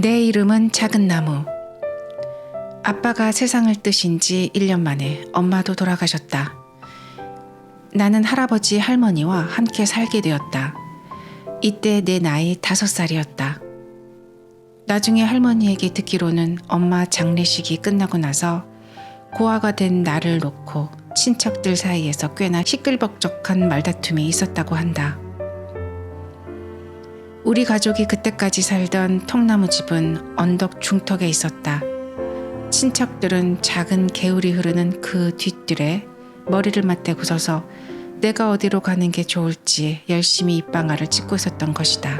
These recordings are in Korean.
내 이름은 작은 나무. 아빠가 세상을 뜨신 지 1년 만에 엄마도 돌아가셨다. 나는 할아버지 할머니와 함께 살게 되었다. 이때 내 나이 5살이었다. 나중에 할머니에게 듣기로는 엄마 장례식이 끝나고 나서 고아가 된 나를 놓고 친척들 사이에서 꽤나 시끌벅적한 말다툼이 있었다고 한다. 우리 가족이 그때까지 살던 통나무 집은 언덕 중턱에 있었다. 친척들은 작은 개울이 흐르는 그 뒷뜰에 머리를 맞대고 서서 내가 어디로 가는 게 좋을지 열심히 입방아를 찍고 있었던 것이다.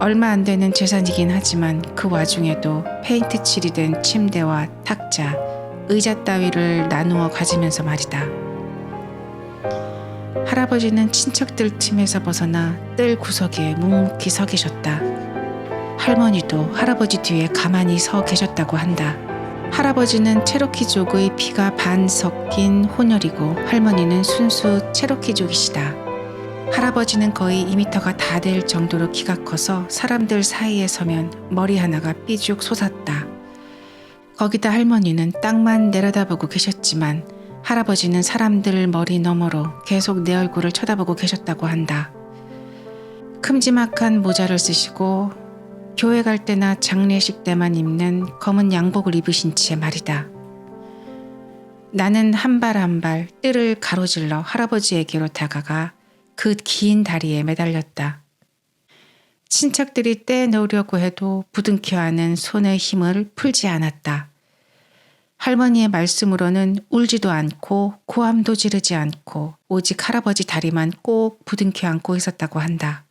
얼마 안 되는 재산이긴 하지만 그 와중에도 페인트 칠이 된 침대와 탁자, 의자 따위를 나누어 가지면서 말이다. 할아버지는 친척들 틈에서 벗어나 뜰 구석에 묵묵히 서 계셨다. 할머니도 할아버지 뒤에 가만히 서 계셨다고 한다. 할아버지는 체로키족의 피가 반 섞인 혼혈이고 할머니는 순수 체로키족이시다. 할아버지는 거의 2미터가 다 될 정도로 키가 커서 사람들 사이에 서면 머리 하나가 삐죽 솟았다. 거기다 할머니는 땅만 내려다보고 계셨지만 할아버지는 사람들 머리 너머로 계속 내 얼굴을 쳐다보고 계셨다고 한다. 큼지막한 모자를 쓰시고 교회 갈 때나 장례식 때만 입는 검은 양복을 입으신 채 말이다. 나는 한 발 한 발 뜰을 가로질러 할아버지에게로 다가가 그 긴 다리에 매달렸다. 친척들이 떼놓으려고 해도 부둥켜 안은 손의 힘을 풀지 않았다. 할머니의 말씀으로는 울지도 않고 고함도 지르지 않고 오직 할아버지 다리만 꼭 부둥켜 안고 있었다고 한다.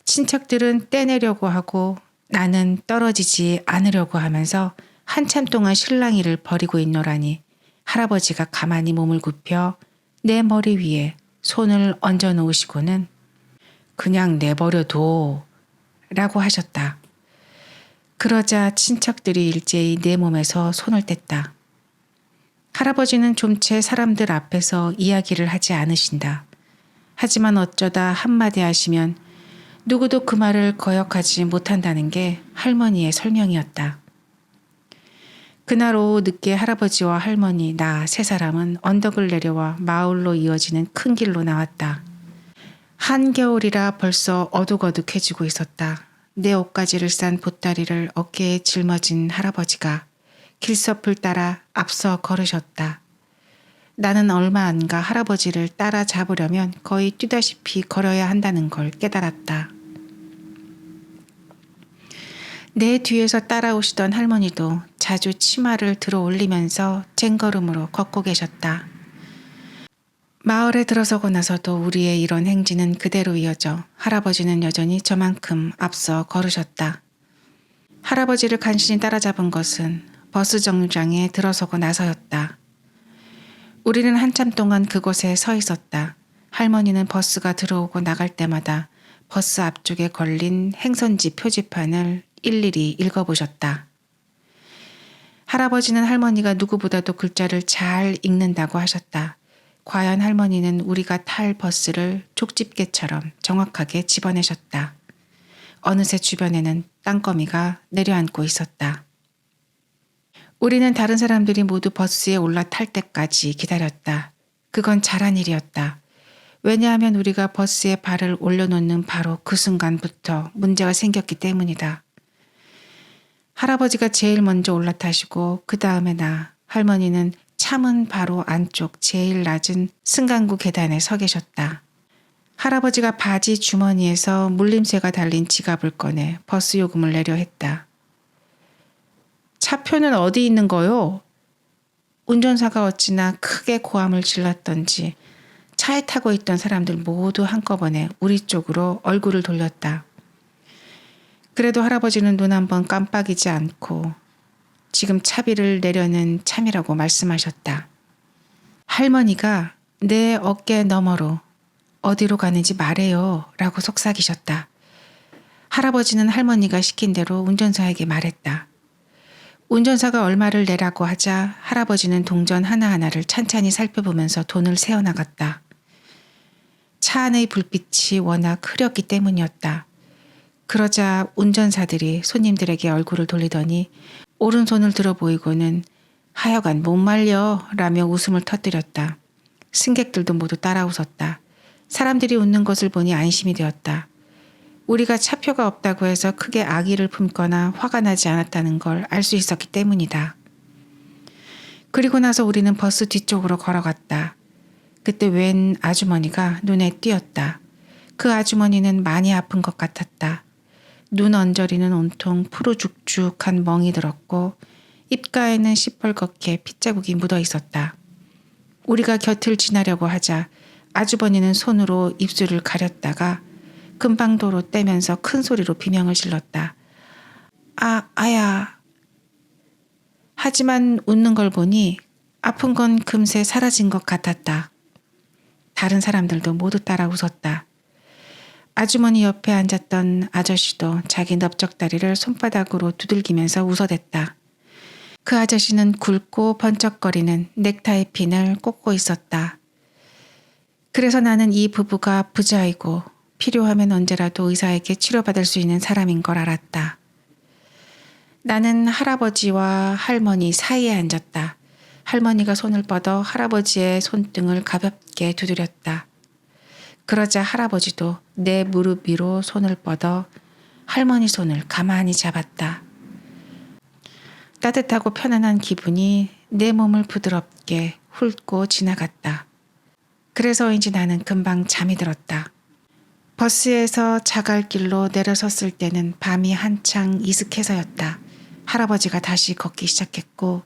친척들은 떼내려고 하고 나는 떨어지지 않으려고 하면서 한참 동안 실랑이를 벌이고 있노라니 할아버지가 가만히 몸을 굽혀 내 머리 위에 손을 얹어 놓으시고는 그냥 내버려둬 라고 하셨다. 그러자 친척들이 일제히 내 몸에서 손을 뗐다. 할아버지는 좀채 사람들 앞에서 이야기를 하지 않으신다. 하지만 어쩌다 한마디 하시면 누구도 그 말을 거역하지 못한다는 게 할머니의 설명이었다. 그날 오후 늦게 할아버지와 할머니, 나 세 사람은 언덕을 내려와 마을로 이어지는 큰 길로 나왔다. 한겨울이라 벌써 어둑어둑해지고 있었다. 내 옷가지를 싼 보따리를 어깨에 짊어진 할아버지가 길섭을 따라 앞서 걸으셨다. 나는 얼마 안 가 할아버지를 따라 잡으려면 거의 뛰다시피 걸어야 한다는 걸 깨달았다. 내 뒤에서 따라오시던 할머니도 자주 치마를 들어 올리면서 쟁걸음으로 걷고 계셨다. 마을에 들어서고 나서도 우리의 이런 행진은 그대로 이어져 할아버지는 여전히 저만큼 앞서 걸으셨다. 할아버지를 간신히 따라잡은 것은 버스 정류장에 들어서고 나서였다. 우리는 한참 동안 그곳에 서 있었다. 할머니는 버스가 들어오고 나갈 때마다 버스 앞쪽에 걸린 행선지 표지판을 일일이 읽어보셨다. 할아버지는 할머니가 누구보다도 글자를 잘 읽는다고 하셨다. 과연 할머니는 우리가 탈 버스를 족집게처럼 정확하게 집어내셨다. 어느새 주변에는 땅거미가 내려앉고 있었다. 우리는 다른 사람들이 모두 버스에 올라탈 때까지 기다렸다. 그건 잘한 일이었다. 왜냐하면 우리가 버스에 발을 올려놓는 바로 그 순간부터 문제가 생겼기 때문이다. 할아버지가 제일 먼저 올라타시고 그 다음에 나, 할머니는 차문 바로 안쪽 제일 낮은 승강구 계단에 서 계셨다. 할아버지가 바지 주머니에서 물림새가 달린 지갑을 꺼내 버스 요금을 내려 했다. 차표는 어디 있는 거요? 운전사가 어찌나 크게 고함을 질렀던지 차에 타고 있던 사람들 모두 한꺼번에 우리 쪽으로 얼굴을 돌렸다. 그래도 할아버지는 눈 한번 깜빡이지 않고 지금 차비를 내려는 참이라고 말씀하셨다. 할머니가 내 어깨 너머로 어디로 가는지 말해요 라고 속삭이셨다. 할아버지는 할머니가 시킨 대로 운전사에게 말했다. 운전사가 얼마를 내라고 하자 할아버지는 동전 하나하나를 찬찬히 살펴보면서 돈을 세어나갔다. 차 안의 불빛이 워낙 흐렸기 때문이었다. 그러자 운전사들이 손님들에게 얼굴을 돌리더니 오른손을 들어 보이고는 하여간 못 말려 라며 웃음을 터뜨렸다. 승객들도 모두 따라 웃었다. 사람들이 웃는 것을 보니 안심이 되었다. 우리가 차표가 없다고 해서 크게 악의를 품거나 화가 나지 않았다는 걸 알 수 있었기 때문이다. 그리고 나서 우리는 버스 뒤쪽으로 걸어갔다. 그때 웬 아주머니가 눈에 띄었다. 그 아주머니는 많이 아픈 것 같았다. 눈 언저리는 온통 푸르죽죽한 멍이 들었고 입가에는 시뻘겋게 핏자국이 묻어 있었다. 우리가 곁을 지나려고 하자 아주머니는 손으로 입술을 가렸다가 금방도로 떼면서 큰 소리로 비명을 질렀다. 아야. 하지만 웃는 걸 보니 아픈 건 금세 사라진 것 같았다. 다른 사람들도 모두 따라 웃었다. 아주머니 옆에 앉았던 아저씨도 자기 넓적다리를 손바닥으로 두들기면서 웃어댔다. 그 아저씨는 굵고 번쩍거리는 넥타이 핀을 꽂고 있었다. 그래서 나는 이 부부가 부자이고 필요하면 언제라도 의사에게 치료받을 수 있는 사람인 걸 알았다. 나는 할아버지와 할머니 사이에 앉았다. 할머니가 손을 뻗어 할아버지의 손등을 가볍게 두드렸다. 그러자 할아버지도 내 무릎 위로 손을 뻗어 할머니 손을 가만히 잡았다. 따뜻하고 편안한 기분이 내 몸을 부드럽게 훑고 지나갔다. 그래서인지 나는 금방 잠이 들었다. 버스에서 자갈길로 내려섰을 때는 밤이 한창 이슥해서였다. 할아버지가 다시 걷기 시작했고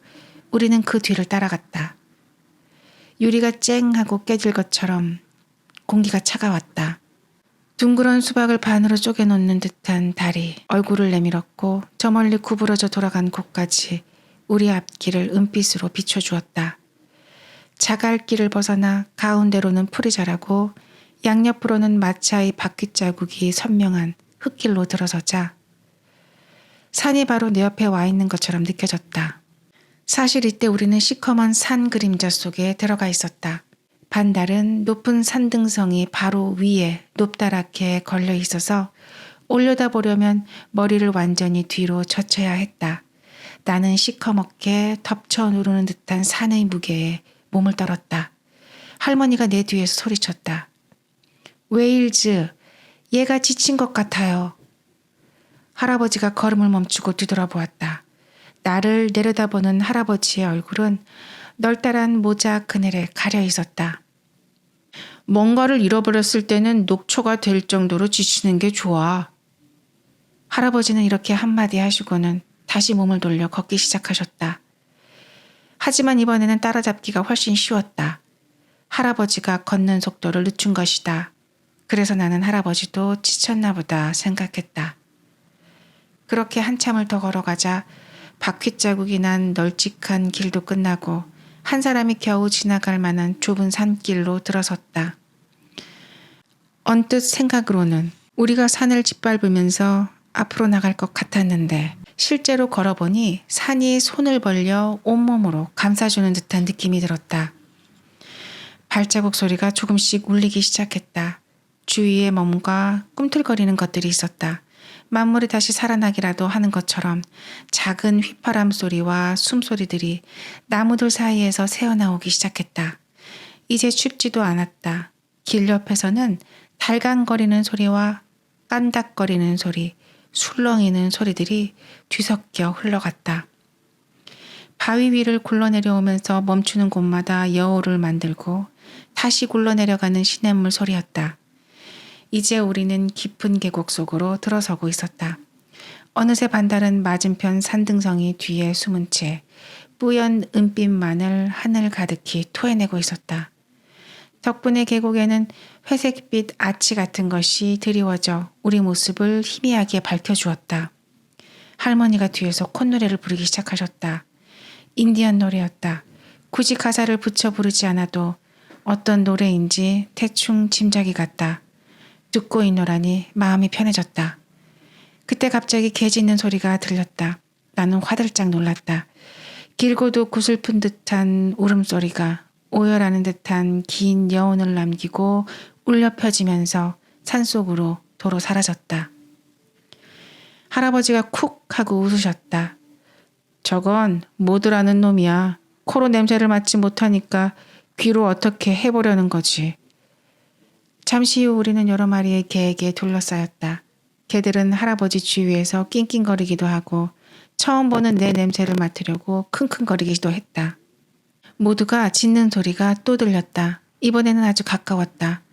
우리는 그 뒤를 따라갔다. 유리가 쨍하고 깨질 것처럼 공기가 차가웠다. 둥그런 수박을 반으로 쪼개놓는 듯한 다리, 얼굴을 내밀었고 저 멀리 구부러져 돌아간 곳까지 우리 앞길을 은빛으로 비춰주었다. 자갈길을 벗어나 가운데로는 풀이 자라고 양옆으로는 마차의 바퀴자국이 선명한 흙길로 들어서자 산이 바로 내 옆에 와 있는 것처럼 느껴졌다. 사실 이때 우리는 시커먼 산 그림자 속에 들어가 있었다. 반달은 높은 산등성이 바로 위에 높다랗게 걸려 있어서 올려다보려면 머리를 완전히 뒤로 젖혀야 했다. 나는 시커멓게 덮쳐 누르는 듯한 산의 무게에 몸을 떨었다. 할머니가 내 뒤에서 소리쳤다. 웨일즈, 얘가 지친 것 같아요. 할아버지가 걸음을 멈추고 뒤돌아보았다. 나를 내려다보는 할아버지의 얼굴은 널따란 모자 그늘에 가려 있었다. 뭔가를 잃어버렸을 때는 녹초가 될 정도로 지치는 게 좋아. 할아버지는 이렇게 한마디 하시고는 다시 몸을 돌려 걷기 시작하셨다. 하지만 이번에는 따라잡기가 훨씬 쉬웠다. 할아버지가 걷는 속도를 늦춘 것이다. 그래서 나는 할아버지도 지쳤나 보다 생각했다. 그렇게 한참을 더 걸어가자 바퀴자국이 난 널찍한 길도 끝나고 한 사람이 겨우 지나갈 만한 좁은 산길로 들어섰다. 언뜻 생각으로는 우리가 산을 짓밟으면서 앞으로 나갈 것 같았는데 실제로 걸어보니 산이 손을 벌려 온몸으로 감싸주는 듯한 느낌이 들었다. 발자국 소리가 조금씩 울리기 시작했다. 주위에 뭔가 꿈틀거리는 것들이 있었다. 만물이 다시 살아나기라도 하는 것처럼 작은 휘파람 소리와 숨소리들이 나무들 사이에서 새어나오기 시작했다. 이제 춥지도 않았다. 길 옆에서는 달강거리는 소리와 깐닥거리는 소리, 술렁이는 소리들이 뒤섞여 흘러갔다. 바위 위를 굴러내려오면서 멈추는 곳마다 여우를 만들고 다시 굴러내려가는 시냇물 소리였다. 이제 우리는 깊은 계곡 속으로 들어서고 있었다. 어느새 반달은 맞은편 산등성이 뒤에 숨은 채 뿌연 은빛만을 하늘 가득히 토해내고 있었다. 덕분에 계곡에는 회색빛 아치 같은 것이 드리워져 우리 모습을 희미하게 밝혀주었다. 할머니가 뒤에서 콧노래를 부르기 시작하셨다. 인디언 노래였다. 굳이 가사를 붙여 부르지 않아도 어떤 노래인지 대충 짐작이 갔다. 듣고 있노라니 마음이 편해졌다. 그때 갑자기 개 짖는 소리가 들렸다. 나는 화들짝 놀랐다. 길고도 구슬픈 듯한 울음소리가 오열하는 듯한 긴 여운을 남기고 울려 펴지면서 산속으로 도로 사라졌다. 할아버지가 쿡 하고 웃으셨다. 저건 모드라는 놈이야. 코로 냄새를 맡지 못하니까 귀로 어떻게 해보려는 거지. 잠시 후 우리는 여러 마리의 개에게 둘러싸였다. 개들은 할아버지 주위에서 낑낑거리기도 하고 처음 보는 내 냄새를 맡으려고 킁킁거리기도 했다. 모두가 짖는 소리가 또 들렸다. 이번에는 아주 가까웠다.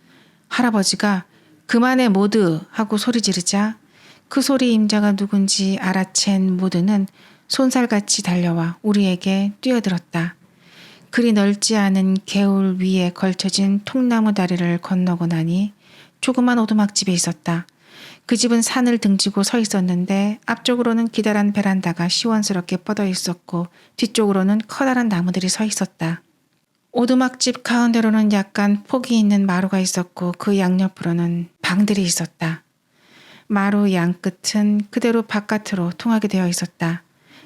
할아버지가 그만해 모드 하고 소리 지르자 그 소리 임자가 누군지 알아챈 모드는 손살같이 달려와 우리에게 뛰어들었다. 그리 넓지 않은 개울 위에 걸쳐진 통나무 다리를 건너고 나니 조그만 오두막집이 있었다. 그 집은 산을 등지고 서 있었는데 앞쪽으로는 기다란 베란다가 시원스럽게 뻗어 있었고 뒤쪽으로는 커다란 나무들이 서 있었다. 오두막집 가운데로는 약간 폭이 있는 마루가 있었고 그 양옆으로는 방들이 있었다. 마루 양끝은 그대로 바깥으로 통하게 되어 있었다.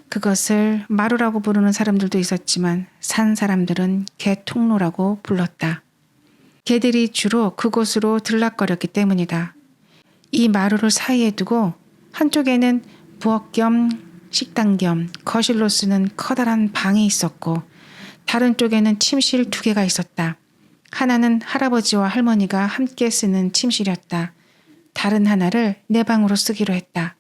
그것을 마루라고 부르는 사람들도 있었지만 산 사람들은 개통로라고 불렀다. 개들이 주로 그곳으로 들락거렸기 때문이다. 이 마루를 사이에 두고 한쪽에는 부엌 겸 식당 겸 거실로 쓰는 커다란 방이 있었고 다른 쪽에는 침실 2개가 있었다. 하나는 할아버지와 할머니가 함께 쓰는 침실이었다. 다른 하나를 내 방으로 쓰기로 했다.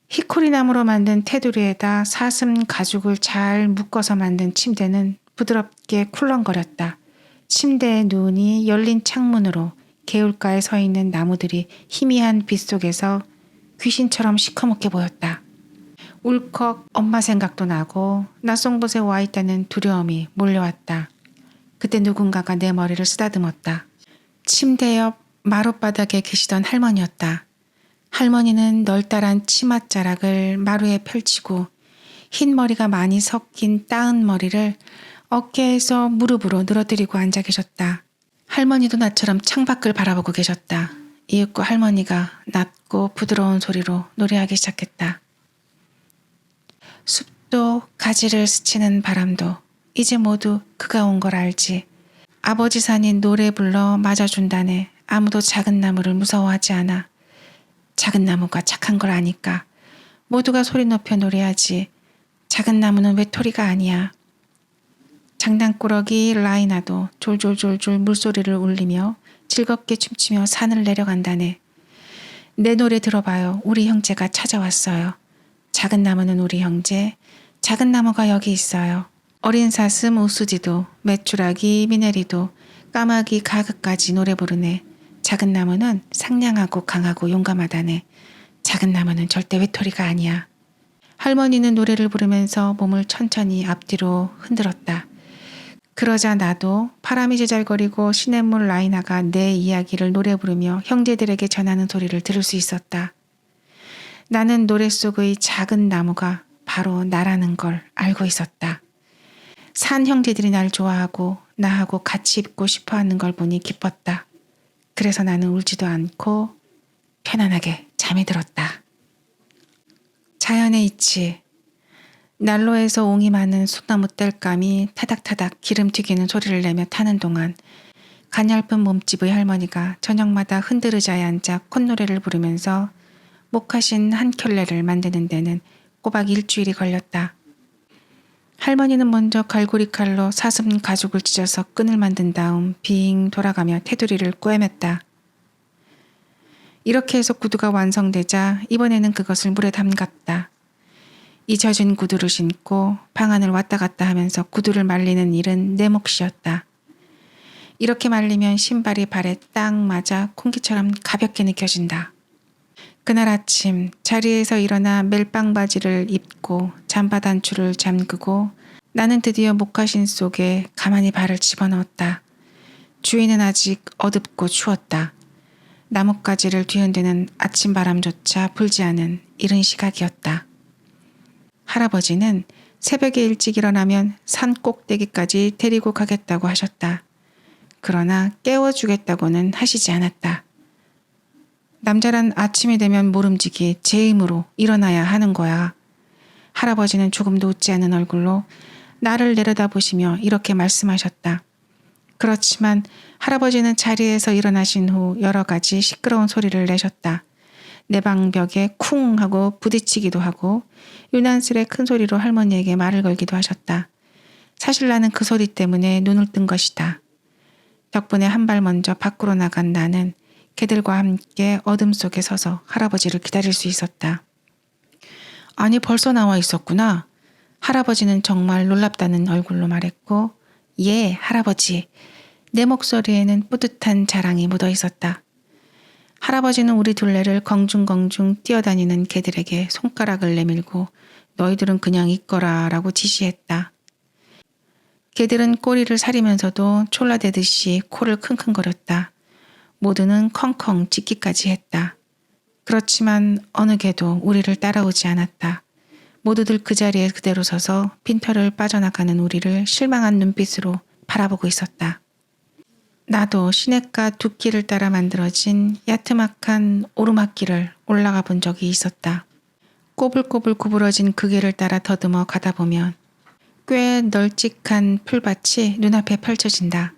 히코리 나무로 만든 테두리에다 사슴 가죽을 잘 묶어서 만든 침대는 부드럽게 쿨렁거렸다. 침대의 눈이 열린 창문으로 개울가에 서 있는 나무들이 희미한 빛 속에서 귀신처럼 시커멓게 보였다. 울컥 엄마 생각도 나고 낯선 곳에 와 있다는 두려움이 몰려왔다. 그때 누군가가 내 머리를 쓰다듬었다. 침대 옆 마룻바닥에 계시던 할머니였다. 할머니는 널따란 치맛자락을 마루에 펼치고 흰 머리가 많이 섞인 따은 머리를 어깨에서 무릎으로 늘어뜨리고 앉아 계셨다. 할머니도 나처럼 창밖을 바라보고 계셨다. 이윽고 할머니가 낮고 부드러운 소리로 노래하기 시작했다. 숲도 가지를 스치는 바람도 이제 모두 그가 온 걸 알지. 아버지 산이 노래 불러 맞아준다네. 아무도 작은 나무를 무서워하지 않아. 작은 나무가 착한 걸 아니까 모두가 소리 높여 노래하지. 작은 나무는 외톨이가 아니야. 장난꾸러기 라이나도 졸졸졸졸 물소리를 울리며 즐겁게 춤추며 산을 내려간다네. 내 노래 들어봐요. 우리 형제가 찾아왔어요. 작은 나무는 우리 형제. 작은 나무가 여기 있어요. 어린 사슴 우수지도 메추라기 미네리도 까마귀 가그까지 노래 부르네. 작은 나무는 상냥하고 강하고 용감하다네. 작은 나무는 절대 외톨이가 아니야. 할머니는 노래를 부르면서 몸을 천천히 앞뒤로 흔들었다. 그러자 나도 바람이 제잘거리고 시냇물 라이나가 내 이야기를 노래 부르며 형제들에게 전하는 소리를 들을 수 있었다. 나는 노래 속의 작은 나무가 바로 나라는 걸 알고 있었다. 산 형제들이 날 좋아하고 나하고 같이 있고 싶어하는 걸 보니 기뻤다. 그래서 나는 울지도 않고 편안하게 잠이 들었다. 자연의 이치. 난로에서 옹이 많은 소나무 땔감이 타닥타닥 기름 튀기는 소리를 내며 타는 동안 가냘픈 몸집의 할머니가 저녁마다 흔들의자에 앉아 콧노래를 부르면서 목하신 한 켤레를 만드는 데는 꼬박 일주일이 걸렸다. 할머니는 먼저 갈고리 칼로 사슴 가죽을 찢어서 끈을 만든 다음 빙 돌아가며 테두리를 꿰맸다. 이렇게 해서 구두가 완성되자 이번에는 그것을 물에 담갔다. 이 젖은 구두를 신고 방 안을 왔다 갔다 하면서 구두를 말리는 일은 내 몫이었다. 이렇게 말리면 신발이 발에 딱 맞아 공기처럼 가볍게 느껴진다. 그날 아침 자리에서 일어나 멜빵 바지를 입고 잠바 단추를 잠그고 나는 드디어 목화신 속에 가만히 발을 집어넣었다. 주위는 아직 어둡고 추웠다. 나뭇가지를 뒤흔드는 아침 바람조차 불지 않은 이른 시각이었다. 할아버지는 새벽에 일찍 일어나면 산 꼭대기까지 데리고 가겠다고 하셨다. 그러나 깨워주겠다고는 하시지 않았다. 남자란 아침이 되면 모름지기 제 힘으로 일어나야 하는 거야. 할아버지는 조금도 웃지 않은 얼굴로 나를 내려다보시며 이렇게 말씀하셨다. 그렇지만 할아버지는 자리에서 일어나신 후 여러 가지 시끄러운 소리를 내셨다. 내 방벽에 쿵 하고 부딪히기도 하고 유난스레 큰 소리로 할머니에게 말을 걸기도 하셨다. 사실 나는 그 소리 때문에 눈을 뜬 것이다. 덕분에 한 발 먼저 밖으로 나간 나는 개들과 함께 어둠 속에 서서 할아버지를 기다릴 수 있었다. 아니, 벌써 나와 있었구나. 할아버지는 정말 놀랍다는 얼굴로 말했고, 예, 할아버지. 내 목소리에는 뿌듯한 자랑이 묻어 있었다. 할아버지는 우리 둘레를 공중공중 뛰어다니는 개들에게 손가락을 내밀고 너희들은 그냥 있거라 라고 지시했다. 개들은 꼬리를 사리면서도 촐라대듯이 코를 킁킁거렸다. 모두는 컹컹 짖기까지 했다. 그렇지만 어느 개도 우리를 따라오지 않았다. 모두들 그 자리에 그대로 서서 빈털을 빠져나가는 우리를 실망한 눈빛으로 바라보고 있었다. 나도 시냇가 둑길을 따라 만들어진 야트막한 오르막길을 올라가 본 적이 있었다. 꼬불꼬불 구부러진 그 길을 따라 더듬어 가다 보면 꽤 널찍한 풀밭이 눈앞에 펼쳐진다.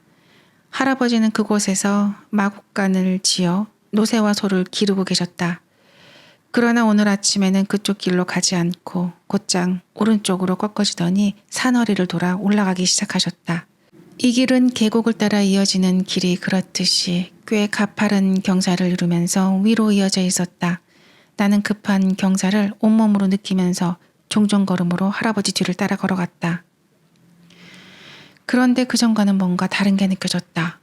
할아버지는 그곳에서 마구간을 지어 노새와 소를 기르고 계셨다. 그러나 오늘 아침에는 그쪽 길로 가지 않고 곧장 오른쪽으로 꺾어지더니 산허리를 돌아 올라가기 시작하셨다. 이 길은 계곡을 따라 이어지는 길이 그렇듯이 꽤 가파른 경사를 이루면서 위로 이어져 있었다. 나는 급한 경사를 온몸으로 느끼면서 종종 걸음으로 할아버지 뒤를 따라 걸어갔다. 그런데 그전과는 뭔가 다른 게 느껴졌다.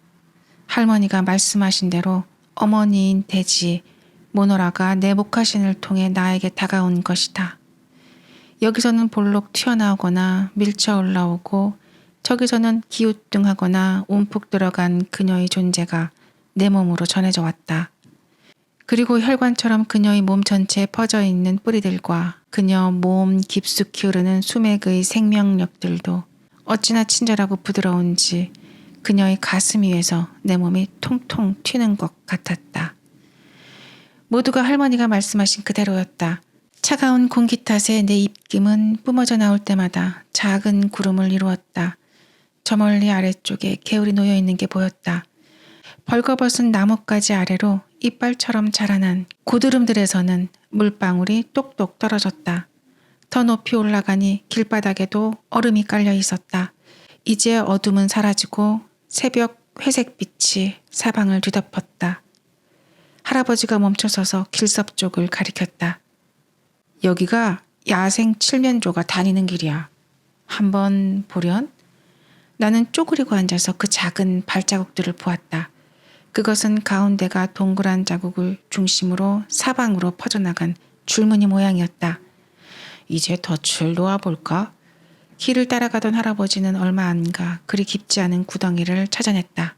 할머니가 말씀하신 대로 어머니인 돼지 모노라가 내 목화신을 통해 나에게 다가온 것이다. 여기서는 볼록 튀어나오거나 밀쳐 올라오고 저기서는 기우뚱하거나 움푹 들어간 그녀의 존재가 내 몸으로 전해져 왔다. 그리고 혈관처럼 그녀의 몸 전체에 퍼져 있는 뿌리들과 그녀 몸 깊숙이 흐르는 수맥의 생명력들도 어찌나 친절하고 부드러운지 그녀의 가슴 위에서 내 몸이 통통 튀는 것 같았다. 모두가 할머니가 말씀하신 그대로였다. 차가운 공기 탓에 내 입김은 뿜어져 나올 때마다 작은 구름을 이루었다. 저 멀리 아래쪽에 개울이 놓여 있는 게 보였다. 벌거벗은 나뭇가지 아래로 이빨처럼 자라난 고드름들에서는 물방울이 똑똑 떨어졌다. 더 높이 올라가니 길바닥에도 얼음이 깔려 있었다. 이제 어둠은 사라지고 새벽 회색빛이 사방을 뒤덮었다. 할아버지가 멈춰서서 길섭 쪽을 가리켰다. 여기가 야생 칠면조가 다니는 길이야. 한번 보련? 나는 쪼그리고 앉아서 그 작은 발자국들을 보았다. 그것은 가운데가 동그란 자국을 중심으로 사방으로 퍼져나간 줄무늬 모양이었다. 이제 덫을 놓아볼까? 길을 따라가던 할아버지는 얼마 안 가 그리 깊지 않은 구덩이를 찾아냈다.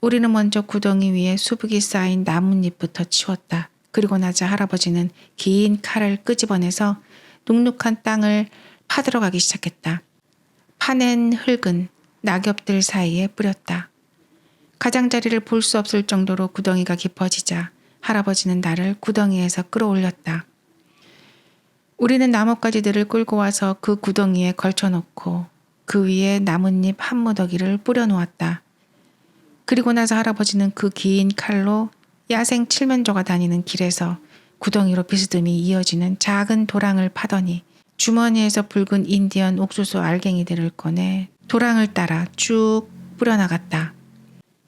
우리는 먼저 구덩이 위에 수북이 쌓인 나뭇잎부터 치웠다. 그리고 나자 할아버지는 긴 칼을 끄집어내서 눅눅한 땅을 파들어가기 시작했다. 파낸 흙은 낙엽들 사이에 뿌렸다. 가장자리를 볼 수 없을 정도로 구덩이가 깊어지자 할아버지는 나를 구덩이에서 끌어올렸다. 우리는 나뭇가지들을 끌고 와서 그 구덩이에 걸쳐놓고 그 위에 나뭇잎 한 무더기를 뿌려놓았다. 그리고 나서 할아버지는 그 긴 칼로 야생 칠면조가 다니는 길에서 구덩이로 비스듬히 이어지는 작은 도랑을 파더니 주머니에서 붉은 인디언 옥수수 알갱이들을 꺼내 도랑을 따라 쭉 뿌려나갔다.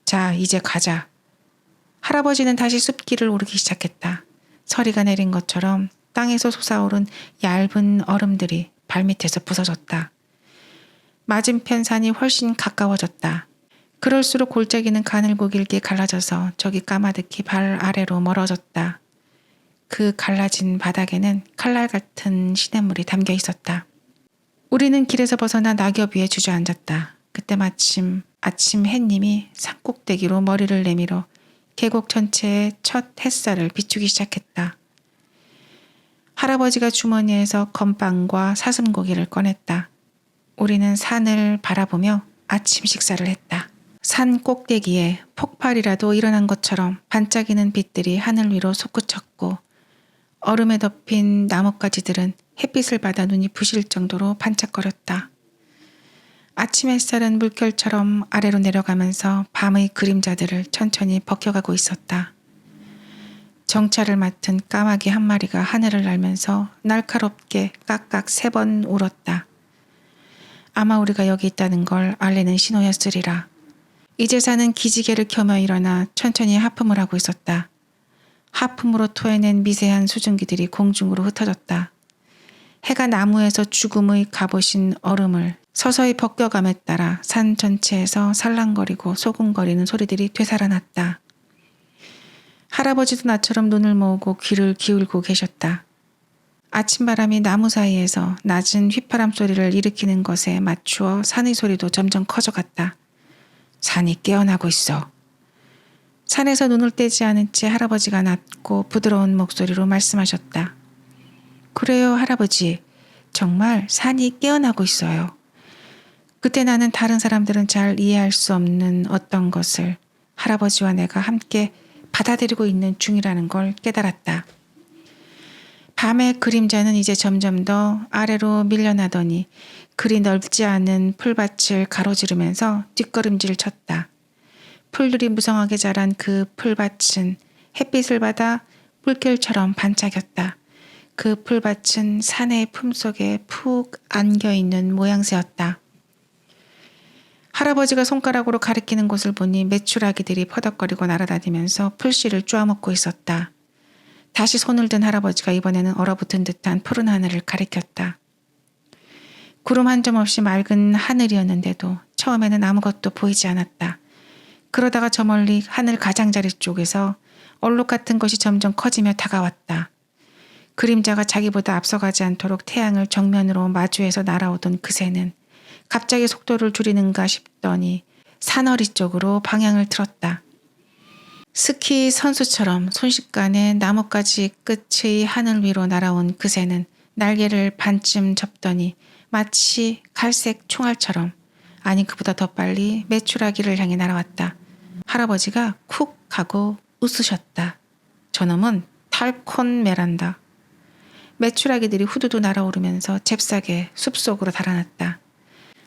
자, 이제 가자. 할아버지는 다시 숲길을 오르기 시작했다. 서리가 내린 것처럼 땅에서 솟아오른 얇은 얼음들이 발밑에서 부서졌다. 맞은편 산이 훨씬 가까워졌다. 그럴수록 골짜기는 가늘고 길게 갈라져서 저기 까마득히 발 아래로 멀어졌다. 그 갈라진 바닥에는 칼날 같은 시냇물이 담겨 있었다. 우리는 길에서 벗어나 낙엽 위에 주저앉았다. 그때 마침 아침 햇님이 산꼭대기로 머리를 내밀어 계곡 전체에 첫 햇살을 비추기 시작했다. 할아버지가 주머니에서 건빵과 사슴고기를 꺼냈다. 우리는 산을 바라보며 아침 식사를 했다. 산 꼭대기에 폭발이라도 일어난 것처럼 반짝이는 빛들이 하늘 위로 솟구쳤고 얼음에 덮인 나뭇가지들은 햇빛을 받아 눈이 부실 정도로 반짝거렸다. 아침 햇살은 물결처럼 아래로 내려가면서 밤의 그림자들을 천천히 벗겨가고 있었다. 정찰을 맡은 까마귀 한 마리가 하늘을 날면서 날카롭게 깍깍 3번 울었다. 아마 우리가 여기 있다는 걸 알리는 신호였으리라. 이제사는 기지개를 켜며 일어나 천천히 하품을 하고 있었다. 하품으로 토해낸 미세한 수증기들이 공중으로 흩어졌다. 해가 나무에서 죽음의 갑옷인 얼음을 서서히 벗겨감에 따라 산 전체에서 살랑거리고 소금거리는 소리들이 되살아났다. 할아버지도 나처럼 눈을 모으고 귀를 기울고 계셨다. 아침바람이 나무 사이에서 낮은 휘파람 소리를 일으키는 것에 맞추어 산의 소리도 점점 커져갔다. 산이 깨어나고 있어. 산에서 눈을 떼지 않은 채 할아버지가 낮고 부드러운 목소리로 말씀하셨다. 그래요, 할아버지. 정말 산이 깨어나고 있어요. 그때 나는 다른 사람들은 잘 이해할 수 없는 어떤 것을 할아버지와 내가 함께 받아들이고 있는 중이라는 걸 깨달았다. 밤의 그림자는 이제 점점 더 아래로 밀려나더니 그리 넓지 않은 풀밭을 가로지르면서 뒷걸음질 쳤다. 풀들이 무성하게 자란 그 풀밭은 햇빛을 받아 물결처럼 반짝였다. 그 풀밭은 산의 품속에 푹 안겨있는 모양새였다. 할아버지가 손가락으로 가리키는 곳을 보니 메추라기들이 퍼덕거리고 날아다니면서 풀씨를 쪼아먹고 있었다. 다시 손을 든 할아버지가 이번에는 얼어붙은 듯한 푸른 하늘을 가리켰다. 구름 한 점 없이 맑은 하늘이었는데도 처음에는 아무것도 보이지 않았다. 그러다가 저 멀리 하늘 가장자리 쪽에서 얼룩 같은 것이 점점 커지며 다가왔다. 그림자가 자기보다 앞서가지 않도록 태양을 정면으로 마주해서 날아오던 그새는 갑자기 속도를 줄이는가 싶더니 산허리 쪽으로 방향을 틀었다. 스키 선수처럼 순식간에 나뭇가지 끝의 하늘 위로 날아온 그새는 날개를 반쯤 접더니 마치 갈색 총알처럼, 아니 그보다 더 빨리 메추라기를 향해 날아왔다. 할아버지가 쿡 하고 웃으셨다. 저놈은 탈콘메란다. 메추라기들이 후두두 날아오르면서 잽싸게 숲속으로 달아났다.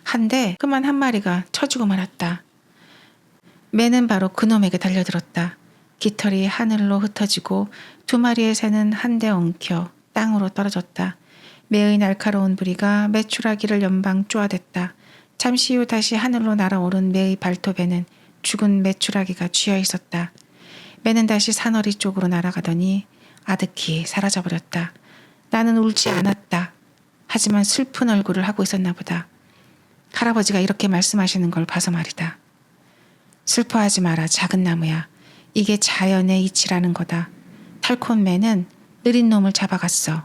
한데 그만 한 마리가 쳐주고 말았다. 매는 바로 그놈에게 달려들었다. 깃털이 하늘로 흩어지고 2마리의 새는 한데 엉켜 땅으로 떨어졌다. 매의 날카로운 부리가 메추라기를 연방 쪼아댔다. 잠시 후 다시 하늘로 날아오른 매의 발톱에는 죽은 메추라기가 쥐어 있었다. 매는 다시 산허리 쪽으로 날아가더니 아득히 사라져버렸다. 나는 울지 않았다. 하지만 슬픈 얼굴을 하고 있었나 보다. 할아버지가 이렇게 말씀하시는 걸 봐서 말이다. 슬퍼하지 마라, 작은 나무야. 이게 자연의 이치라는 거다. 탈콘매는 느린 놈을 잡아갔어.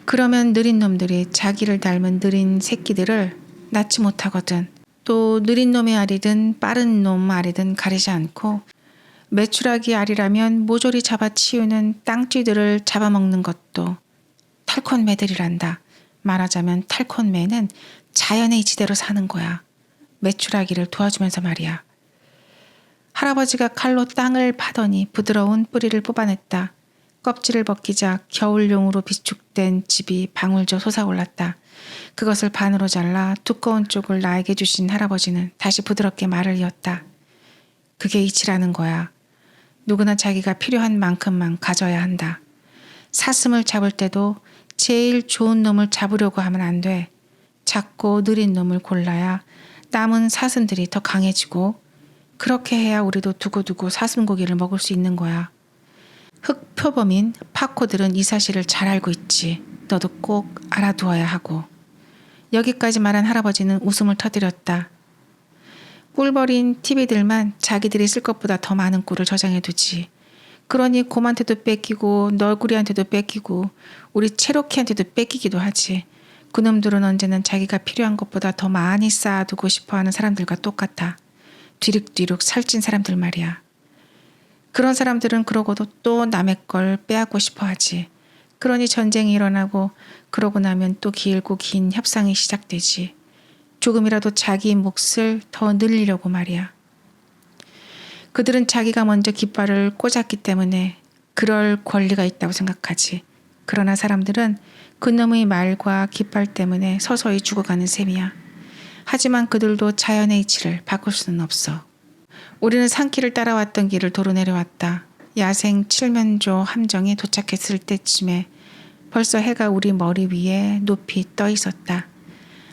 그러면 느린 놈들이 자기를 닮은 느린 새끼들을 낳지 못하거든. 또 느린 놈의 알이든 빠른 놈 알이든 가리지 않고 메추라기 알이라면 모조리 잡아치우는 땅쥐들을 잡아먹는 것도 탈콘매들이란다. 말하자면 탈콘매는 자연의 이치대로 사는 거야. 메추라기를 도와주면서 말이야. 할아버지가 칼로 땅을 파더니 부드러운 뿌리를 뽑아냈다. 껍질을 벗기자 겨울용으로 비축된 즙이 방울져 솟아올랐다. 그것을 반으로 잘라 두꺼운 쪽을 나에게 주신 할아버지는 다시 부드럽게 말을 이었다. 그게 이치라는 거야. 누구나 자기가 필요한 만큼만 가져야 한다. 사슴을 잡을 때도 제일 좋은 놈을 잡으려고 하면 안 돼. 작고 느린 놈을 골라야 남은 사슴들이 더 강해지고 그렇게 해야 우리도 두고두고 사슴고기를 먹을 수 있는 거야. 흑표범인 파코들은 이 사실을 잘 알고 있지. 너도 꼭 알아두어야 하고. 여기까지 말한 할아버지는 웃음을 터뜨렸다. 꿀벌인 TV들만 자기들이 쓸 것보다 더 많은 꿀을 저장해두지. 그러니 곰한테도 뺏기고 너구리한테도 뺏기고 우리 체로키한테도 뺏기기도 하지. 그놈들은 언제는 자기가 필요한 것보다 더 많이 쌓아두고 싶어하는 사람들과 똑같아. 뒤룩뒤룩 살찐 사람들 말이야. 그런 사람들은 그러고도 또 남의 걸 빼앗고 싶어하지. 그러니 전쟁이 일어나고 그러고 나면 또 길고 긴 협상이 시작되지. 조금이라도 자기 몫을 더 늘리려고 말이야. 그들은 자기가 먼저 깃발을 꽂았기 때문에 그럴 권리가 있다고 생각하지. 그러나 사람들은 그놈의 말과 깃발 때문에 서서히 죽어가는 셈이야. 하지만 그들도 자연의 이치를 바꿀 수는 없어. 우리는 산길을 따라왔던 길을 도로 내려왔다. 야생 칠면조 함정에 도착했을 때쯤에 벌써 해가 우리 머리 위에 높이 떠 있었다.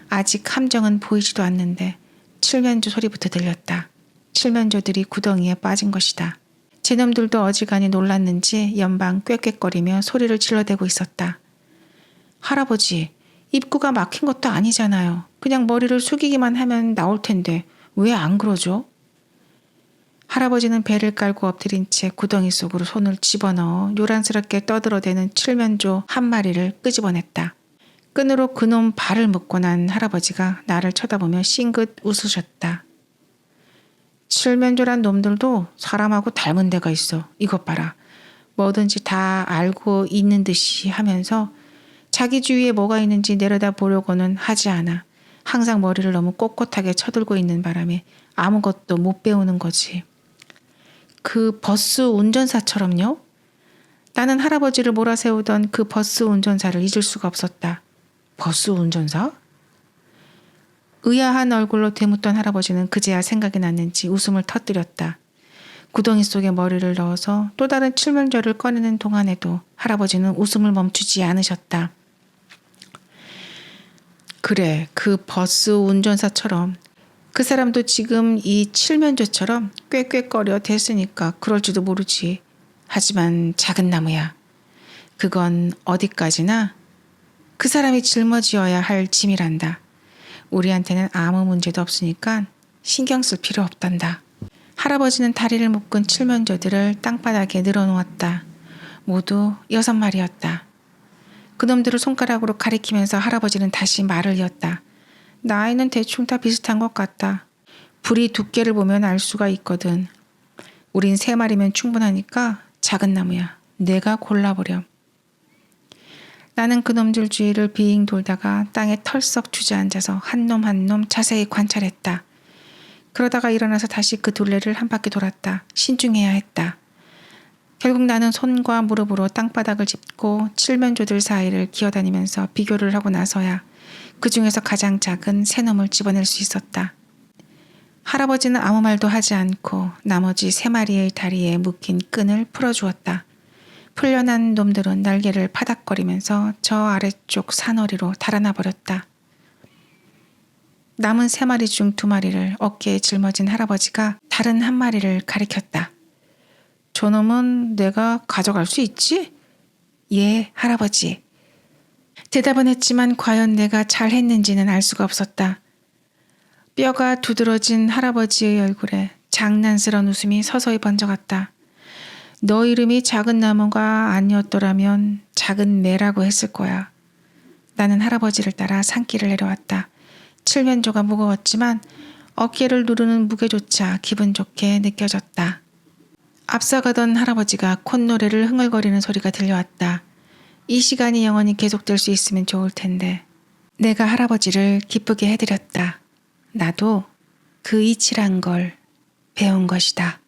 아직 함정은 보이지도 않는데 칠면조 소리부터 들렸다. 칠면조들이 구덩이에 빠진 것이다. 제놈들도 어지간히 놀랐는지 연방 꾀꾀거리며 소리를 질러대고 있었다. 할아버지, 입구가 막힌 것도 아니잖아요. 그냥 머리를 숙이기만 하면 나올 텐데 왜 안 그러죠? 할아버지는 배를 깔고 엎드린 채 구덩이 속으로 손을 집어넣어 요란스럽게 떠들어대는 칠면조 한 마리를 끄집어냈다. 끈으로 그놈 발을 묶고 난 할아버지가 나를 쳐다보며 싱긋 웃으셨다. 칠면조란 놈들도 사람하고 닮은 데가 있어. 이것 봐라. 뭐든지 다 알고 있는 듯이 하면서 자기 주위에 뭐가 있는지 내려다 보려고는 하지 않아. 항상 머리를 너무 꼿꼿하게 쳐들고 있는 바람에 아무것도 못 배우는 거지. 그 버스 운전사처럼요? 나는 할아버지를 몰아세우던 그 버스 운전사를 잊을 수가 없었다. 버스 운전사? 의아한 얼굴로 되묻던 할아버지는 그제야 생각이 났는지 웃음을 터뜨렸다. 구덩이 속에 머리를 넣어서 또 다른 칠면조를 꺼내는 동안에도 할아버지는 웃음을 멈추지 않으셨다. 그래, 그 버스 운전사처럼 그 사람도 지금 이 칠면조처럼 꾀꾀거려 됐으니까 그럴지도 모르지. 하지만 작은 나무야. 그건 어디까지나 그 사람이 짊어지어야 할 짐이란다. 우리한테는 아무 문제도 없으니까 신경 쓸 필요 없단다. 할아버지는 다리를 묶은 칠면조들을 땅바닥에 늘어놓았다. 모두 6마리였다. 그놈들을 손가락으로 가리키면서 할아버지는 다시 말을 이었다. 나이는 대충 다 비슷한 것 같다. 부리 두께를 보면 알 수가 있거든. 우린 3마리면 충분하니까 작은 나무야. 내가 골라보렴. 나는 그놈들 주위를 빙 돌다가 땅에 털썩 주저앉아서 한 놈 한 놈 자세히 관찰했다. 그러다가 일어나서 다시 그 둘레를 한 바퀴 돌았다. 신중해야 했다. 결국 나는 손과 무릎으로 땅바닥을 짚고 칠면조들 사이를 기어다니면서 비교를 하고 나서야 그 중에서 가장 작은 새 놈을 집어낼 수 있었다. 할아버지는 아무 말도 하지 않고 나머지 3마리의 다리에 묶인 끈을 풀어주었다. 풀려난 놈들은 날개를 파닥거리면서 저 아래쪽 산허리로 달아나 버렸다. 남은 3마리 중 2마리를 어깨에 짊어진 할아버지가 다른 1마리를 가리켰다. 저놈은 내가 가져갈 수 있지? 예, 할아버지. 대답은 했지만 과연 내가 잘했는지는 알 수가 없었다. 뼈가 두드러진 할아버지의 얼굴에 장난스러운 웃음이 서서히 번져갔다. 너 이름이 작은 나무가 아니었더라면 작은 매라고 했을 거야. 나는 할아버지를 따라 산길을 내려왔다. 칠면조가 무거웠지만 어깨를 누르는 무게조차 기분 좋게 느껴졌다. 앞서가던 할아버지가 콧노래를 흥얼거리는 소리가 들려왔다. 이 시간이 영원히 계속될 수 있으면 좋을 텐데. 내가 할아버지를 기쁘게 해드렸다. 나도 그 이치란 걸 배운 것이다.